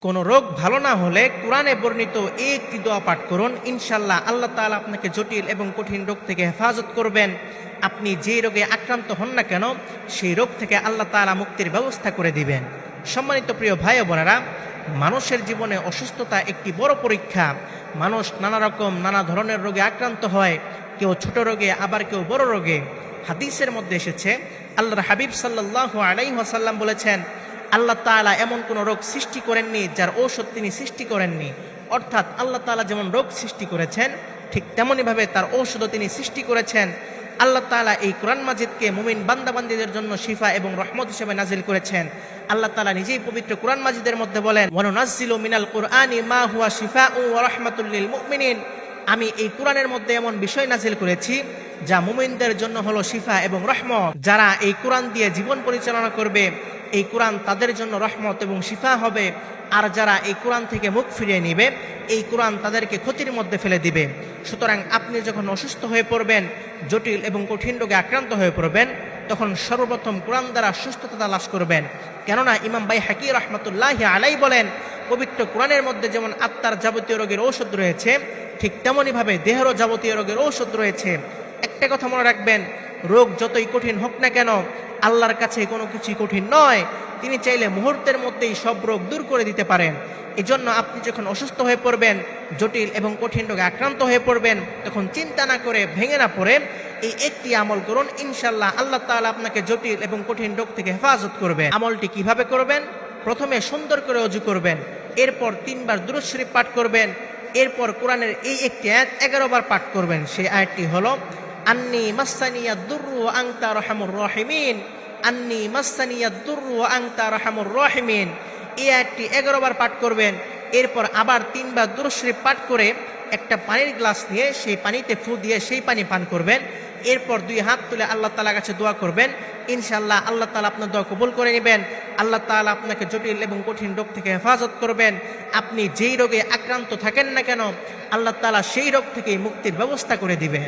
কোনো রোগ ভালো না হলে কোরআনে বর্ণিত এই একটি দোয়া পাঠ করুন, ইনশাল্লাহ আল্লাহ তাআলা আপনাকে জটিল এবং কঠিন রোগ থেকে হেফাজত করবেন। আপনি যে রোগে আক্রান্ত হন না কেন, সেই রোগ থেকে আল্লাহ তাআলা মুক্তির ব্যবস্থা করে দিবেন। সম্মানিত প্রিয় ভাই ও বোনেরা, মানুষের জীবনে অসুস্থতা একটি বড় পরীক্ষা। মানুষ নানা ধরনের রোগে আক্রান্ত হয়, কেউ ছোট রোগে, আবার কেউ বড় রোগে। হাদিসের মধ্যে এসেছে, আল্লাহর হাবিব সাল্লাল্লাহু আলাইহি ওয়াসাল্লাম বলেছেন, আল্লাহ তাআলা এমন কোনো রোগ সৃষ্টি করেননি যার ঔষধ তিনি সৃষ্টি করেননি। অর্থাৎ আল্লাহ তাআলা যেমন রোগ সৃষ্টি করেছেন, ঠিক তেমনইভাবে তার ঔষধও তিনি সৃষ্টি করেছেন। আল্লাহ তাআলা এই কোরআন মাজিদকে মুমিন বান্দাবান্দীদের জন্য শিফা এবং রহমত হিসেবে নাজিল করেছেন। আল্লাহ তাআলা নিজেই পবিত্র কোরআন মাজিদের মধ্যে বলেন, ওয়া নুনাজ্জিলু মিনাল কুরআনি মা হুয়া শিফাউন ওয়া রাহমাতুল লিল মুমিনিন। আমি এই কোরআনের মধ্যে এমন বিষয় নাজিল করেছি যা মুমিনদের জন্য হলো শিফা এবং রহমত। যারা এই কোরআন দিয়ে জীবন পরিচালনা করবে, এই কোরআন তাদের জন্য রহমত এবং শিফা হবে। আর যারা এই কোরআন থেকে মুখ ফিরিয়ে নিবে, এই কোরআন তাদেরকে ক্ষতির মধ্যে ফেলে দিবে। সুতরাং আপনি যখন অসুস্থ হয়ে পড়বেন, জটিল এবং কঠিন রোগে আক্রান্ত হয়ে পড়বেন, তখন সর্বপ্রথম কোরআন দ্বারা সুস্থতা তালাশ করবেন। কেননা ইমাম বাইহাকী রাহমাতুল্লাহি আলাইহি বলেন, পবিত্র কোরআনের মধ্যে যেমন আত্মার যাবতীয় রোগের ঔষধ রয়েছে, ঠিক তেমনইভাবে দেহেরও যাবতীয় রোগের ঔষধ রয়েছে। একটা কথা মনে রাখবেন, রোগ যতই কঠিন হোক না কেন, আল্লাহর কাছে কোনো কিছুই কঠিন নয়। তিনি চাইলে মুহূর্তের মধ্যেই সব রোগ দূর করে দিতে পারেন। এজন্য আপনি যখন অসুস্থ হয়ে পড়বেন, জটিল এবং কঠিন রোগে আক্রান্ত হয়ে পড়বেন, তখন চিন্তা না করে, ভেঙে না পড়ে এই একটি আমল করুন, ইনশাল্লাহ আল্লাহ তাআলা আপনাকে জটিল এবং কঠিন রোগ থেকে হেফাজত করবেন। আমলটি কিভাবে করবেন? প্রথমে সুন্দর করে ওযু করবেন, এরপর 3 বার দুরূদ শরীফ পাঠ করবেন, এরপর কোরআনের এই একটি আয়াত 11 বার পাঠ করবেন। সেই আয়াতটি হলো, আন্নী মাসসানিয়াদ দুররু ওয়া আনতা আরহামুর রাহিমিন, আন্নী মাসসানিয়াদ দুররু ওয়া আনতা আরহামুর রাহিমিন। এই আয়াতটি 11 বার পাঠ করবেন। এরপর আবার 3 বার দুরূদ শরীফ পাঠ করে একটা পানির গ্লাস নিয়ে সেই পানিতে ফু দিয়ে সেই পানি পান করবেন। এরপর 2 হাত তুলে আল্লাহ তাআলার কাছে দোয়া করবেন, ইনশাআল্লাহ আল্লাহ তাআলা আপনার দোয়া কবুল করে নেবেন। আল্লাহ তাআলা আপনাকে জটিল এবং কঠিন রোগ থেকে হেফাজত করবেন। আপনি যেই রোগে আক্রান্ত থাকেন না কেন, আল্লাহ তাআলা সেই রোগ থেকে মুক্তির ব্যবস্থা করে দিবেন।